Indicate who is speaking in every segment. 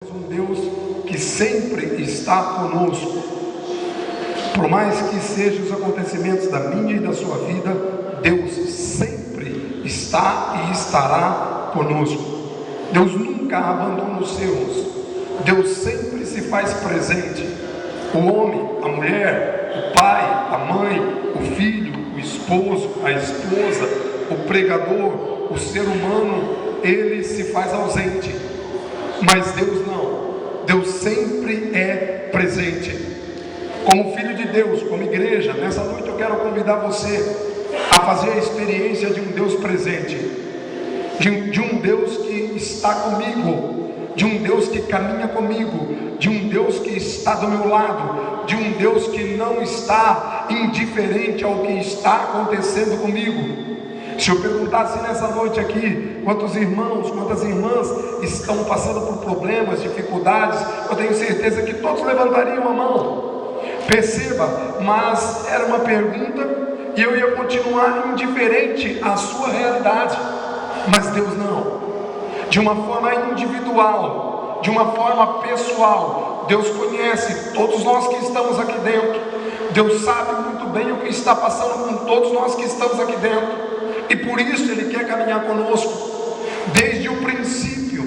Speaker 1: Um Deus que sempre está conosco. Por mais que sejam os acontecimentos da minha e da sua vida, Deus sempre está e estará conosco. Deus nunca abandona os seus. Deus sempre se faz presente. O homem, a mulher, o pai, a mãe, o filho, o esposo, a esposa, o pregador, o ser humano, ele se faz ausente. Mas Deus não. Deus sempre é presente. Como filho de Deus, como igreja, nessa noite eu quero convidar você a fazer a experiência de um Deus presente, de um Deus que está comigo, de um Deus que caminha comigo, de um Deus que está do meu lado, de um Deus que não está indiferente ao que está acontecendo comigo. Se eu perguntasse nessa noite aqui, quantos irmãos, quantas irmãs estão passando por problemas, dificuldades, eu tenho certeza que todos levantariam a mão. Perceba, mas era uma pergunta e eu ia continuar indiferente à sua realidade. Mas Deus não. De uma forma individual, de uma forma pessoal, Deus conhece todos nós que estamos aqui dentro. Deus sabe muito bem o que está passando com todos nós que estamos aqui dentro. E por isso Ele quer caminhar conosco. Desde o princípio,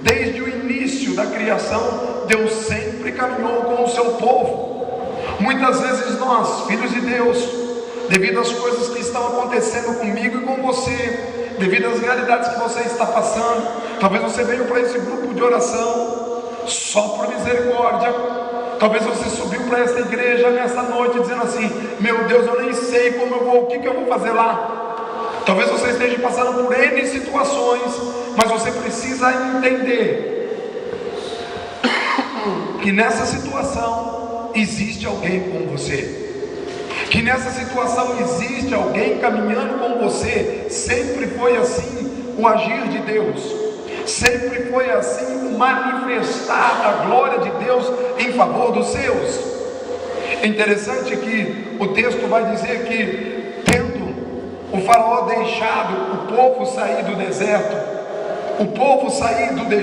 Speaker 1: desde o início da criação, Deus sempre caminhou com o seu povo. Muitas vezes nós, filhos de Deus, devido às coisas que estão acontecendo comigo e com você, devido às realidades que você está passando, talvez você veio para esse grupo de oração só por misericórdia. Talvez você subiu para essa igreja nessa noite dizendo assim: meu Deus, eu nem sei como eu vou, o que eu vou fazer lá. Talvez você esteja passando por N situações, mas você precisa entender que nessa situação existe alguém com você, que nessa situação existe alguém caminhando com você. Sempre foi assim o agir de Deus, sempre foi assim o manifestar da glória de Deus em favor dos seus. É interessante que o texto vai dizer que, o faraó deixado o povo sair do deserto, o povo sair do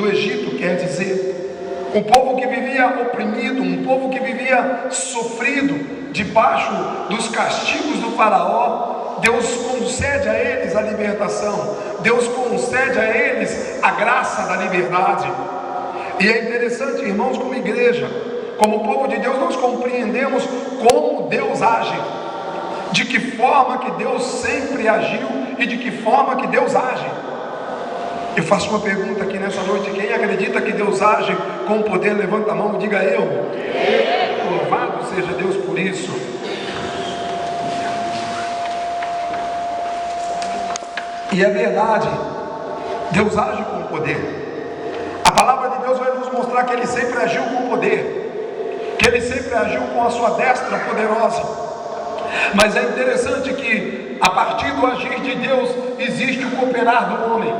Speaker 1: Egito, quer dizer, um povo que vivia oprimido, um povo que vivia sofrido debaixo dos castigos do faraó, Deus concede a eles a libertação, Deus concede a eles a graça da liberdade. E é interessante, irmãos, como igreja, como povo de Deus, nós compreendemos como Deus age, de que forma que Deus sempre agiu e de que forma que Deus age. Eu faço uma pergunta aqui nessa noite: quem acredita que Deus age com poder, levanta a mão e diga eu. Louvado seja Deus por isso. E é verdade, Deus age com poder. A palavra de Deus vai nos mostrar que Ele sempre agiu com poder, que Ele sempre agiu com a sua destra poderosa. Mas é interessante que a partir do agir de Deus existe o cooperar do homem.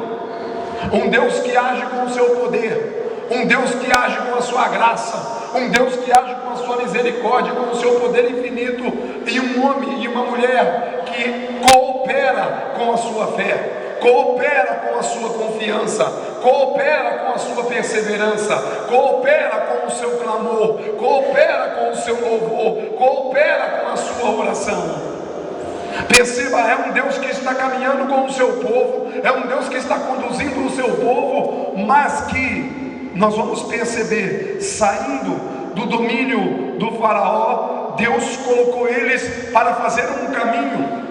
Speaker 1: Um Deus que age com o seu poder, um Deus que age com a sua graça, um Deus que age com a sua misericórdia, com o seu poder infinito, e um homem e uma mulher que coopera com a sua fé, coopera com a sua confiança, coopera com a sua perseverança, coopera com o seu clamor, coopera com o seu louvor, coopera com a sua oração. Perceba, é um Deus que está caminhando com o seu povo, é um Deus que está conduzindo o seu povo, mas que nós vamos perceber, saindo do domínio do faraó, Deus colocou eles para fazer um caminho.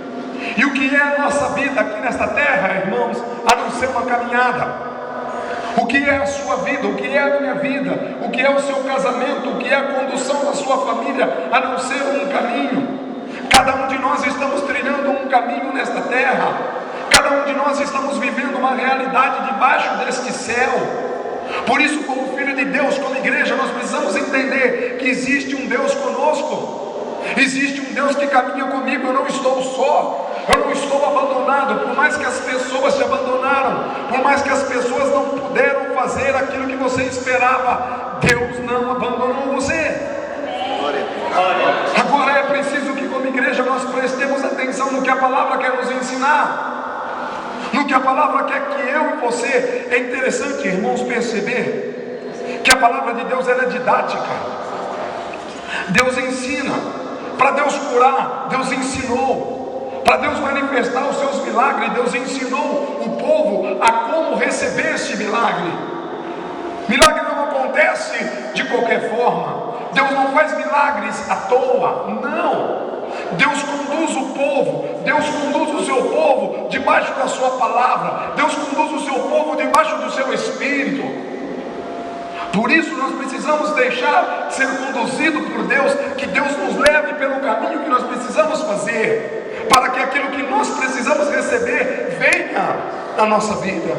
Speaker 1: E o que é a nossa vida aqui nesta terra, irmãos, a não ser uma caminhada? O que é a sua vida? O que é a minha vida? O que é o seu casamento? O que é a condução da sua família, a não ser um caminho? Cada um de nós estamos trilhando um caminho nesta terra. Cada um de nós estamos vivendo uma realidade debaixo deste céu. Por isso, como filho de Deus, como igreja, nós precisamos entender que existe um Deus conosco. Existe um Deus que caminha comigo. Eu não estou só, eu não estou abandonado. Por mais que as pessoas te abandonaram, por mais que as pessoas não puderam fazer aquilo que você esperava, Deus não abandonou você. Agora é preciso que, como igreja, nós prestemos atenção no que a palavra quer nos ensinar, no que a palavra quer que eu e você. É interessante, irmãos, perceber palavra de Deus ela é didática. Deus ensina. Para Deus curar, Deus ensinou. Para Deus manifestar os seus milagres, Deus ensinou o povo a como receber este milagre. Milagre não acontece de qualquer forma. Deus não faz milagres à toa, não. Deus conduz o povo, Deus conduz o seu povo debaixo da sua palavra, Deus conduz o seu povo debaixo do seu espírito. Por isso nós precisamos deixar ser conduzido por Deus, que Deus nos leve pelo caminho que nós precisamos fazer, para que aquilo que nós precisamos receber venha na nossa vida.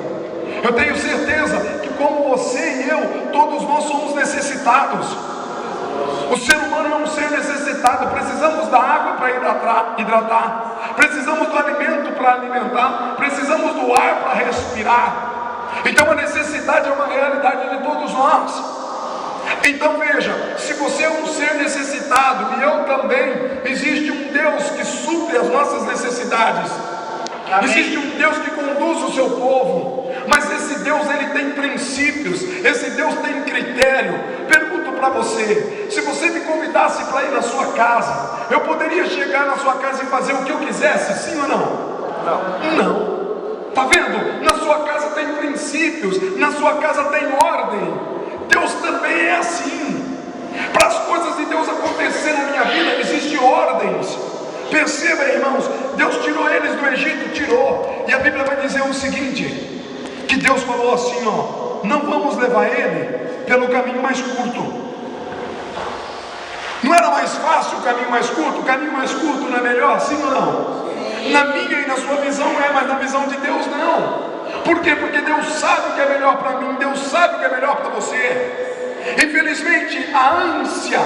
Speaker 1: Eu tenho certeza que como você e eu, todos nós somos necessitados. O ser humano é um ser necessitado. Precisamos da água para hidratar, precisamos do alimento para alimentar, precisamos do ar para respirar. Então a necessidade é uma realidade de todos nós. Então veja, se você é um ser necessitado e eu também, existe um Deus que supre as nossas necessidades. Amém. Existe um Deus que conduz o seu povo, mas esse Deus ele tem princípios, esse Deus tem critério. Pergunto para você, se você me convidasse para ir na sua casa, eu poderia chegar na sua casa e fazer o que eu quisesse, sim ou não? Não. Está vendo? Na sua casa tem princípios, na sua casa tem ordem. Deus também é assim. Para as coisas de Deus acontecerem na minha vida, existem ordens. Perceba, irmãos, Deus tirou eles do Egito, tirou. E a Bíblia vai dizer o seguinte, que Deus falou assim, ó, não vamos levar ele pelo caminho mais curto. Não era mais fácil o caminho mais curto? O caminho mais curto não é melhor, sim ou não? Na minha e na sua visão é, mas na visão de Deus não. Por quê? Porque Deus sabe o que é melhor para mim, Deus sabe o que é melhor para você. Infelizmente, a ânsia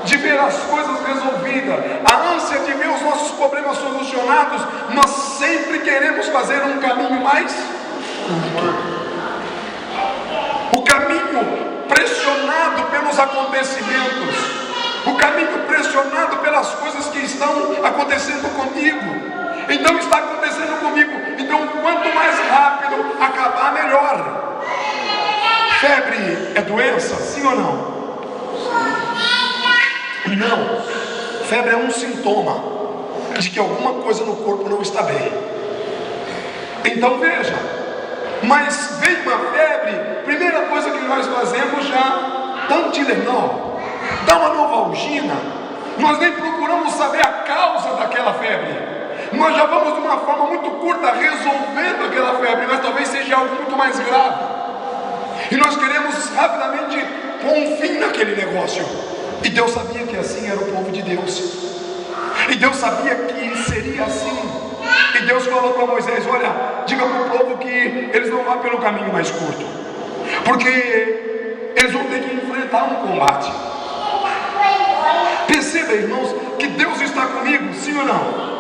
Speaker 1: de ver as coisas resolvidas, a ânsia de ver os nossos problemas solucionados, nós sempre queremos fazer um caminho mais curto. O caminho pressionado pelos acontecimentos, o caminho pressionado pelas coisas que estão acontecendo comigo. Então está acontecendo comigo. Então quanto mais rápido acabar, melhor. Febre é doença? Sim ou não? Não. Febre é um sintoma de que alguma coisa no corpo não está bem. Então veja, mas vem uma febre, primeira coisa que nós fazemos já, dá um Tilenol, dá uma Novalgina. Nós nem procuramos saber a causa daquela febre. Nós já vamos de uma forma muito curta resolvendo aquela febre, mas talvez seja algo muito mais grave. E nós queremos rapidamente pôr um fim naquele negócio. E Deus sabia que assim era o povo de Deus. E Deus sabia que seria assim. E Deus falou para Moisés, olha, diga para o povo que eles não vão pelo caminho mais curto, porque eles vão ter que enfrentar um combate. Perceba, irmãos, que Deus está comigo, sim ou não?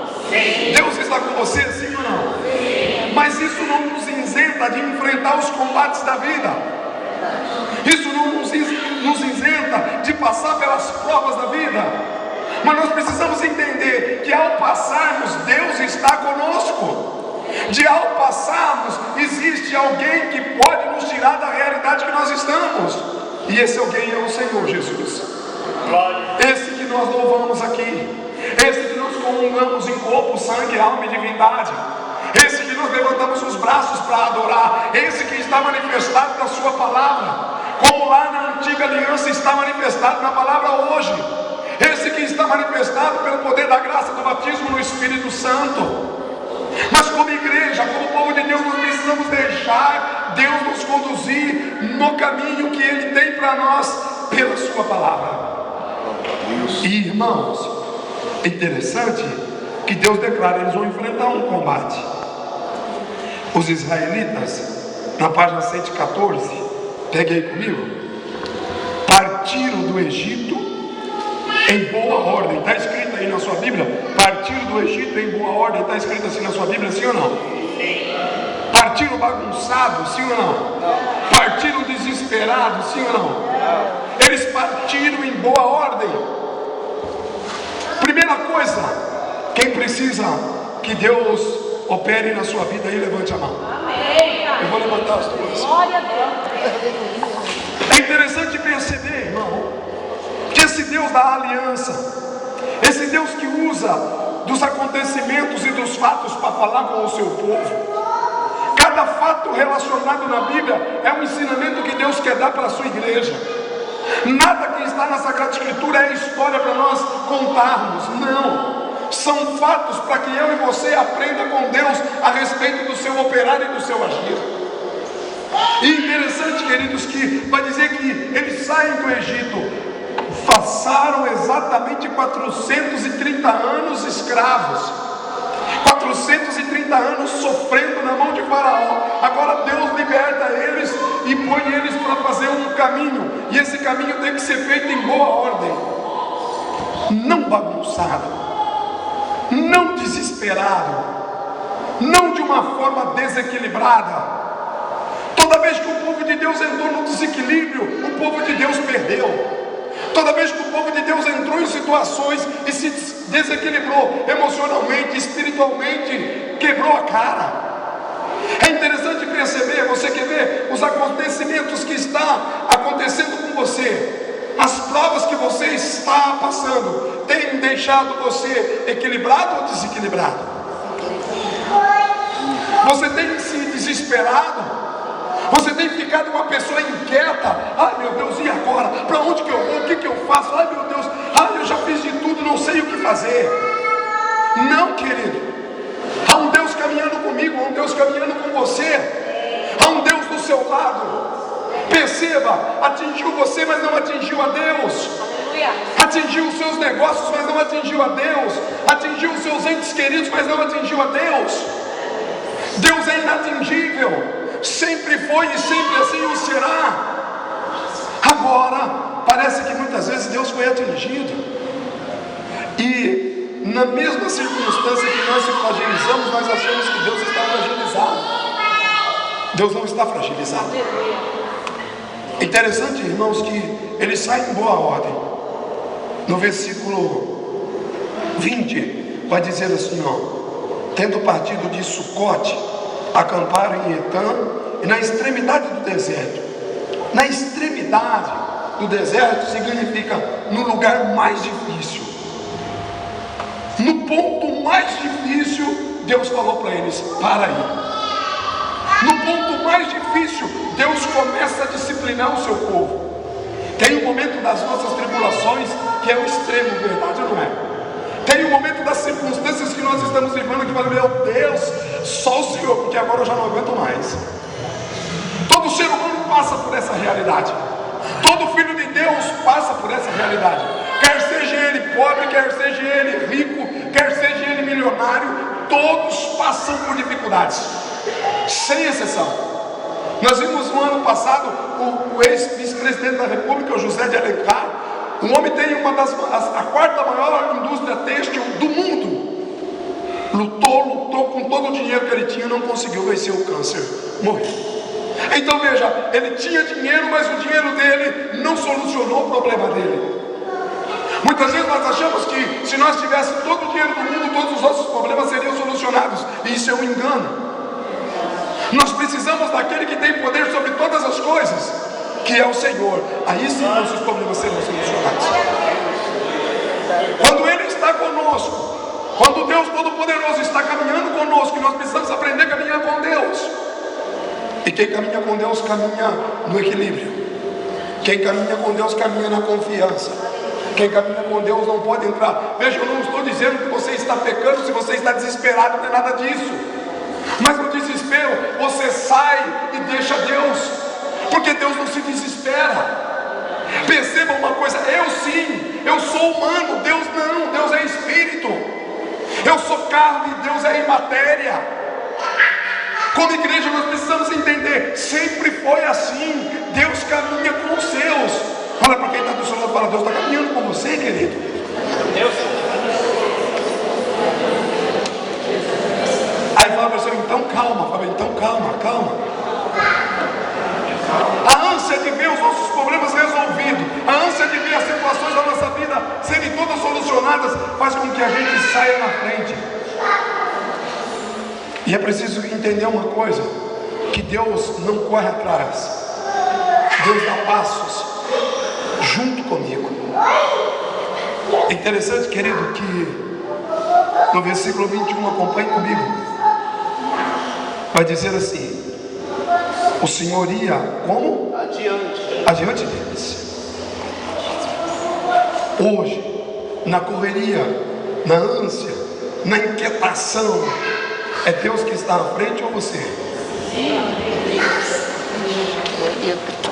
Speaker 1: Deus está com você, sim ou não? Mas isso não nos isenta de enfrentar os combates da vida. Isso não nos isenta de passar pelas provas da vida. Mas nós precisamos entender que ao passarmos, Deus está conosco. De ao passarmos, existe alguém que pode nos tirar da realidade que nós estamos. E esse alguém é o Senhor Jesus. Esse que nós louvamos aqui, esse que nós comungamos em corpo, sangue, alma e divindade, esse que nós levantamos os braços para adorar, esse que está manifestado na sua palavra, como lá na antiga aliança está manifestado na palavra hoje, esse que está manifestado pelo poder da graça do batismo no Espírito Santo. Mas como igreja, como povo de Deus, nós precisamos deixar Deus nos conduzir no caminho que Ele tem para nós pela sua palavra. E irmãos, é interessante que Deus declara, eles vão enfrentar um combate. Os israelitas, na página 114, pegue aí comigo, partiram do Egito em boa ordem. Está escrito aí na sua Bíblia, partiram do Egito em boa ordem. Está escrito assim na sua Bíblia, sim ou não? Partiram bagunçados, sim ou não? Partiram desesperados, sim ou não? Eles partiram em boa ordem. Primeira coisa, quem precisa que Deus opere na sua vida aí, levante a mão. Eu vou levantar as duas. É interessante Deus da aliança, esse Deus que usa dos acontecimentos e dos fatos para falar com o seu povo. Cada fato relacionado na Bíblia é um ensinamento que Deus quer dar para a sua igreja. Nada que está na Sagrada Escritura é história para nós contarmos, não. São fatos para que eu e você aprenda com Deus a respeito do seu operar e do seu agir. E interessante, queridos, que vai dizer que eles saem do Egito, passaram exatamente 430 anos escravos, 430 anos sofrendo na mão de Faraó. Agora Deus liberta eles e põe eles para fazer um caminho, e esse caminho tem que ser feito em boa ordem, não bagunçado, não desesperado, não de uma forma desequilibrada. Toda vez que o povo de Deus entrou no desequilíbrio, o povo de Deus perdeu. Toda vez que o povo de Deus entrou em situações e se desequilibrou emocionalmente, espiritualmente, quebrou a cara. É interessante perceber, você quer ver os acontecimentos que estão acontecendo com você, as provas que você está passando, têm deixado você equilibrado ou desequilibrado? Você tem se desesperado? Você tem ficado uma pessoa inquieta? Ai meu Deus, e agora? Para onde que eu vou? O que que eu faço? Ai meu Deus, eu já fiz de tudo, não sei o que fazer. Não, querido. Há um Deus caminhando comigo, há um Deus caminhando com você, há um Deus do seu lado. Perceba, atingiu você, mas não atingiu a Deus. Atingiu os seus negócios, mas não atingiu a Deus. Atingiu os seus entes queridos, mas não atingiu a Deus. Deus é inatingível. Sempre foi e sempre assim o será. Agora, parece que muitas vezes Deus foi atingido, e na mesma circunstância que nós se fragilizamos, nós achamos que Deus está fragilizado. Deus não está fragilizado. Interessante, irmãos, que ele sai em boa ordem. No versículo 20 vai dizer assim, tendo partido de Sucote, acamparam em Etã, e na extremidade do deserto. Na extremidade do deserto significa no lugar mais difícil. No ponto mais difícil, Deus falou para eles: para aí. No ponto mais difícil, Deus começa a disciplinar o seu povo. Tem um momento das nossas tribulações que é o extremo, verdade ou não é? Tem um momento das circunstâncias que nós estamos vivendo que fala: meu Deus, só o Senhor, porque agora eu já não aguento mais. Todo ser humano passa por essa realidade. Todo filho de Deus passa por essa realidade. Quer seja ele pobre, quer seja ele rico, quer seja ele milionário, todos passam por dificuldades, sem exceção. Nós vimos no ano passado o ex-vice-presidente da República, o José de Alencar. Um homem tem a quarta maior indústria têxtil do mundo. Lutou com todo o dinheiro que ele tinha, não conseguiu vencer o câncer, morreu. Então veja, ele tinha dinheiro, mas o dinheiro dele não solucionou o problema dele. Muitas vezes nós achamos que se nós tivéssemos todo o dinheiro do mundo, todos os nossos problemas seriam solucionados, e isso é um engano. Nós precisamos daquele que tem poder sobre todas as coisas, que é o Senhor. Aí sim nossos problemas serão solucionados. Quando Ele está conosco, quando Deus Todo-Poderoso está caminhando conosco, nós precisamos aprender a caminhar com Deus. E quem caminha com Deus caminha no equilíbrio. Quem caminha com Deus caminha na confiança. Quem caminha com Deus não pode entrar. Veja, eu não estou dizendo que você está pecando se você está desesperado, não é nada disso. Mas no desespero você sai e deixa Deus, porque Deus não se desespera. Perceba uma coisa: eu sim, eu sou humano, Deus não, Deus é espírito. Eu sou carne, Deus é imatéria. Como igreja nós precisamos entender, sempre foi assim. Deus caminha com os seus. Fala para quem está do seu lado, fala: Deus está caminhando com você, querido. Deus. Aí fala para você: então calma. Fala: então calma. A ânsia de ver os nossos problemas resolvidos, a ânsia de ver as situações da nossa vida serem todas solucionadas, faz com que a gente saia na frente. E é preciso entender uma coisa: que Deus não corre atrás, Deus dá passos junto comigo. É interessante, querido, que no versículo 21, acompanhe comigo, vai dizer assim: o Senhor ia como? Adiante deles. Hoje, na correria, na ânsia, na inquietação, é Deus que está à frente ou você?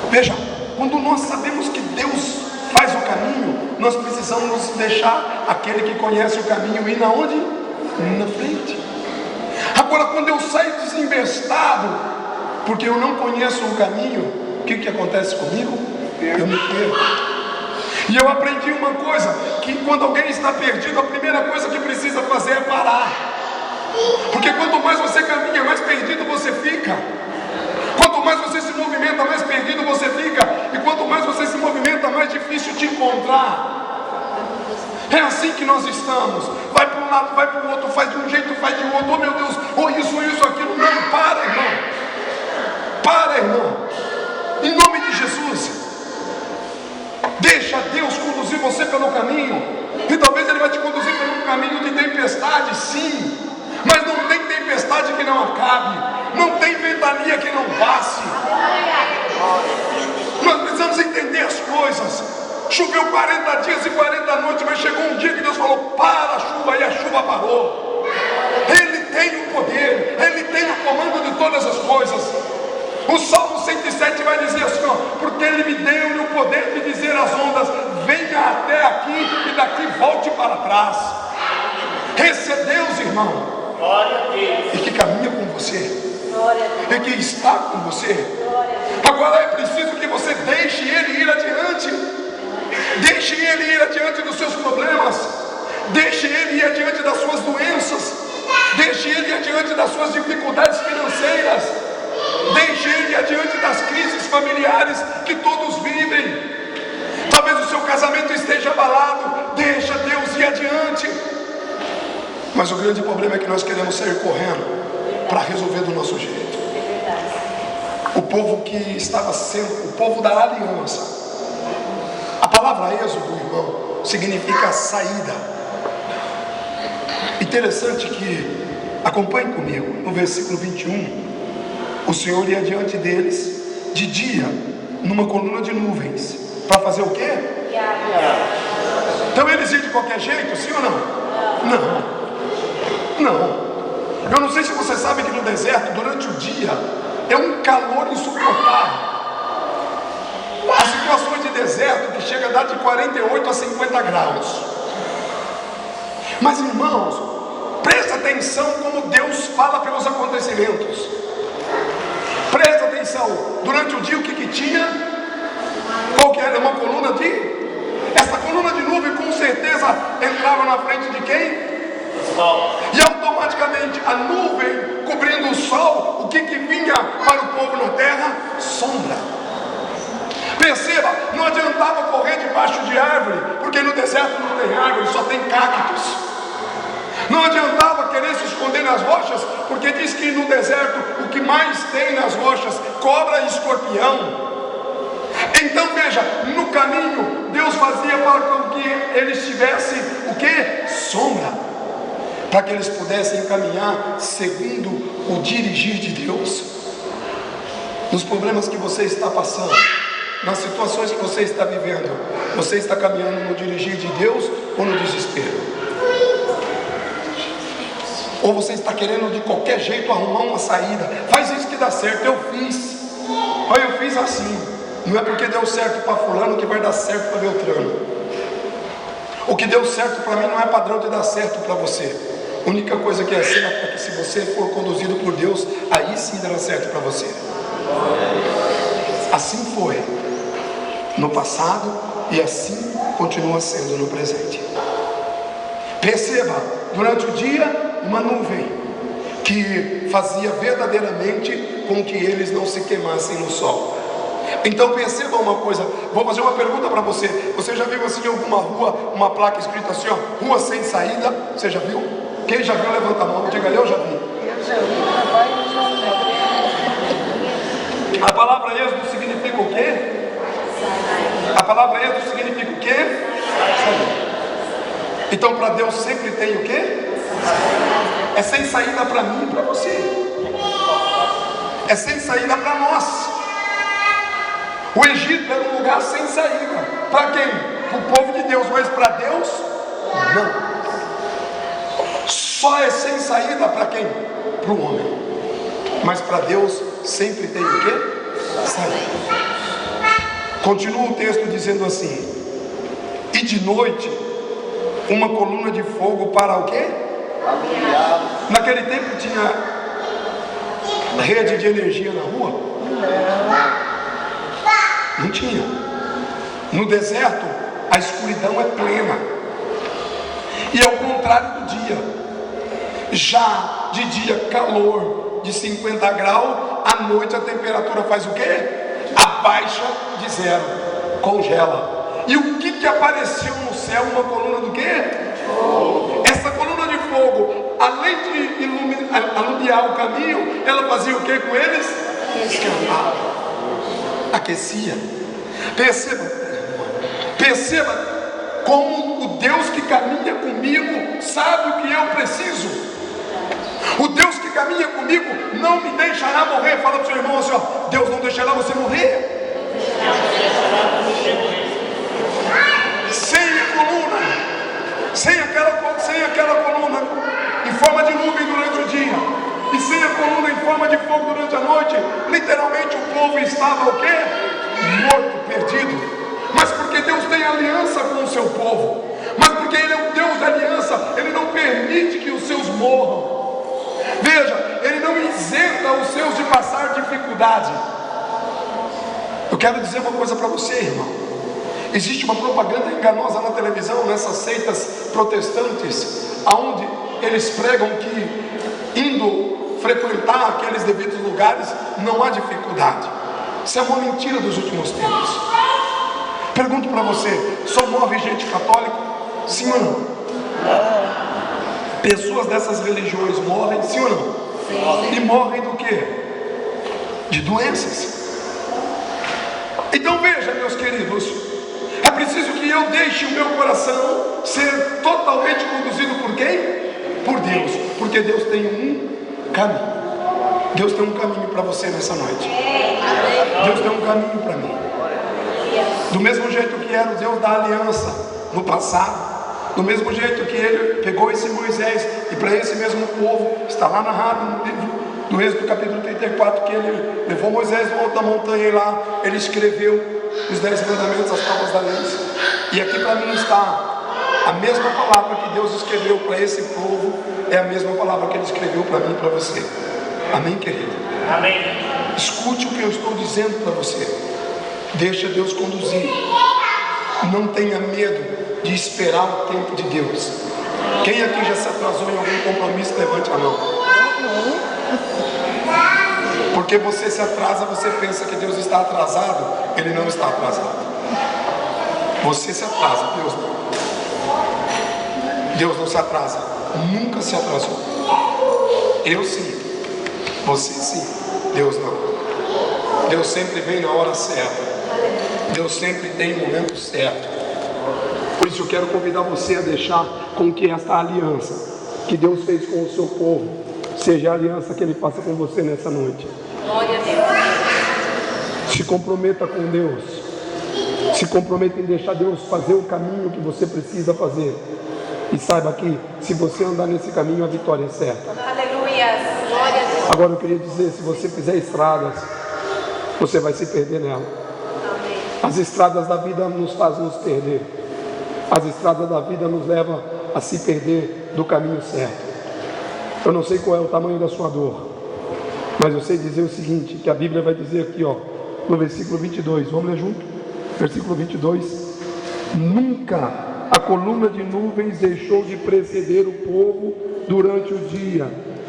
Speaker 1: Veja, quando nós sabemos que Deus faz o caminho, nós precisamos deixar aquele que conhece o caminho ir na onde? Na frente. Agora, quando eu saio desembestado, porque eu não conheço o caminho, o que acontece comigo? Eu me perco. E eu aprendi uma coisa, que quando alguém está perdido, a primeira coisa que precisa fazer é parar. Porque quanto mais você caminha, mais perdido você fica. Quanto mais você se movimenta, mais perdido você fica. E quanto mais você se movimenta, mais difícil te encontrar. É assim que nós estamos. Vai para um lado, vai para o outro, faz de um jeito, faz de outro. Oh meu Deus, ou isso, aquilo. Não, para, irmão. Para, irmão. Em nome de Jesus. Deixa Deus conduzir você pelo caminho. E talvez Ele vai te conduzir pelo caminho de tempestade, sim. Mas não tem tempestade que não acabe. Não tem ventania que não passe. Nós precisamos entender as coisas. Choveu 40 dias e 40 noites, mas chegou um dia que Deus falou: para a chuva, e a chuva parou. Ele tem o poder, Ele tem o comando de todas as coisas. O Salmo 107 vai dizer assim, ó: porque Ele me deu o poder de dizer às ondas: venha até aqui, e daqui volte para trás. Esse é Deus, irmão. E que caminha com você, e que está com você. Agora é preciso que você deixe Ele ir adiante. Deixe Ele ir adiante dos seus problemas. Deixe Ele ir adiante das suas doenças. Deixe Ele ir adiante das suas dificuldades financeiras. Deixe Ele ir adiante das crises familiares que todos vivem. Talvez o seu casamento esteja abalado. Deixa Deus ir adiante. Mas o grande problema é que nós queremos sair correndo para resolver do nosso jeito. O povo que estava sendo, o povo da aliança. A palavra êxodo, irmão, significa saída. Interessante que, acompanhe comigo, no versículo 21, o Senhor ia diante deles de dia, numa coluna de nuvens, para fazer o quê? Então eles iam de qualquer jeito, sim ou não? Não. Eu não sei se você sabe que no deserto, durante o dia, é um calor insuportável. Há situações de deserto que chega a dar de 48 a 50 graus. Mas, irmãos, presta atenção como Deus fala pelos acontecimentos. Presta atenção. Durante o dia o que tinha? Qual que era? Uma coluna de... Essa coluna de nuvem com certeza entrava na frente de quem? Sol. E automaticamente a nuvem cobrindo o sol, o que vinha para o povo na terra? Sombra. Perceba, não adiantava correr debaixo de árvore, porque no deserto não tem árvore, só tem cactos. Não adiantava querer se esconder nas rochas, porque diz que no deserto o que mais tem nas rochas, cobra e escorpião. Então veja, no caminho Deus fazia para que eles tivessem o que? Sombra. Para que eles pudessem caminhar segundo o dirigir de Deus. Nos problemas que você está passando, nas situações que você está vivendo, você está caminhando no dirigir de Deus ou no desespero? Ou você está querendo de qualquer jeito arrumar uma saída? Faz isso que dá certo. Eu fiz assim. Não é porque deu certo para fulano que vai dar certo para Beltrano. O que deu certo para mim não é padrão de dar certo para você. A única coisa que é certa é que se você for conduzido por Deus, aí sim dará certo para você. Assim foi no passado e assim continua sendo no presente. Perceba, durante o dia, uma nuvem que fazia verdadeiramente com que eles não se queimassem no sol. Então perceba uma coisa, vou fazer uma pergunta para você. Você já viu assim em alguma rua, uma placa escrita assim, ó, rua sem saída? Você já viu? Quem já viu, levanta a mão. Diga, eu já vi. A palavra êxodo significa o quê? A palavra êxodo significa o quê? Saída. Então para Deus sempre tem o quê? É sem saída para mim e para você. É sem saída para nós. O Egito era um lugar sem saída. Para quem? Para o povo de Deus. Mas para Deus, não. Só é sem saída para quem? Para o homem. Mas para Deus sempre tem o quê? Saída. Continua o texto dizendo assim: e de noite uma coluna de fogo para o quê? Naquele tempo tinha rede de energia na rua? Não tinha. No deserto a escuridão é plena. E é o contrário do dia. Já de dia calor de 50 graus, à noite a temperatura faz o quê? Abaixa de zero, congela. E o que apareceu no céu? Uma coluna do quê? Essa coluna de fogo, além de alumiar o caminho, ela fazia o que com eles? Esquentava, aquecia. Perceba como o Deus que caminha comigo sabe o que eu preciso. O Deus que caminha comigo não me deixará morrer. Fala para o seu irmão assim, ó, Deus não deixará você morrer. Sem a coluna, sem aquela coluna em forma de nuvem durante o dia, e sem a coluna em forma de fogo durante a noite, literalmente o povo estava o quê? Morto, perdido. Mas porque Deus tem aliança com o seu povo, mas porque Ele é um Deus de aliança, Ele não permite que os seus morram. Veja, Ele não isenta os seus de passar dificuldade. Eu quero dizer uma coisa para você, irmão. Existe uma propaganda enganosa na televisão, nessas seitas protestantes, aonde eles pregam que indo frequentar aqueles devidos lugares não há dificuldade. Isso é uma mentira dos últimos tempos. Pergunto para você, só morre gente católica? Sim ou não? Pessoas dessas religiões morrem, sim ou não? Sim. E morrem do quê? De doenças. Então veja, meus queridos, é preciso que eu deixe o meu coração ser totalmente conduzido por quem? Por Deus. Porque Deus tem um caminho. Deus tem um caminho para você nessa noite. Deus tem um caminho para mim. Do mesmo jeito que era o Deus da aliança no passado, do mesmo jeito que Ele pegou esse Moisés e para esse mesmo povo, está lá narrado no livro do Êxodo capítulo 34, que Ele levou Moisés no alto da montanha e lá Ele escreveu os 10 mandamentos, as tábuas da lei. E aqui para mim está a mesma palavra que Deus escreveu para esse povo, é a mesma palavra que Ele escreveu para mim e para você. Amém, querido? Amém. Escute o que eu estou dizendo para você. Deixa Deus conduzir. Não tenha medo de esperar o tempo de Deus. Quem aqui já se atrasou em algum compromisso, levante a mão. Porque você se atrasa, você pensa que Deus está atrasado. Ele não está atrasado. Você se atrasa, Deus não. Deus não se atrasa. Nunca se atrasou. Eu sim. Você sim. Deus não. Deus sempre vem na hora certa. Deus sempre tem o momento certo. Por isso eu quero convidar você a deixar com que esta aliança que Deus fez com o seu povo seja a aliança que Ele faça com você nessa noite. Glória a Deus. Se comprometa com Deus. Se comprometa em deixar Deus fazer o caminho que você precisa fazer. E saiba que se você andar nesse caminho, a vitória é certa. Aleluia. Glória a Deus. Agora eu queria dizer, se você fizer estradas, você vai se perder nela. As estradas da vida nos fazem nos perder. As estradas da vida nos levam a se perder do caminho certo. Eu não sei qual é o tamanho da sua dor, mas eu sei dizer o seguinte, que a Bíblia vai dizer aqui, ó, no versículo 22, vamos ler junto? Versículo 22. Nunca a coluna de nuvens deixou de preceder o povo durante o dia,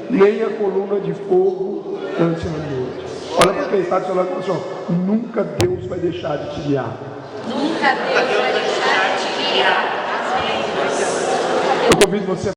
Speaker 1: nem a coluna de fogo durante a noite. Olha para quem está do seu lado e fala assim, ó, nunca Deus vai deixar de te guiar. Nunca Deus vai deixar de te guiar. Eu convido você a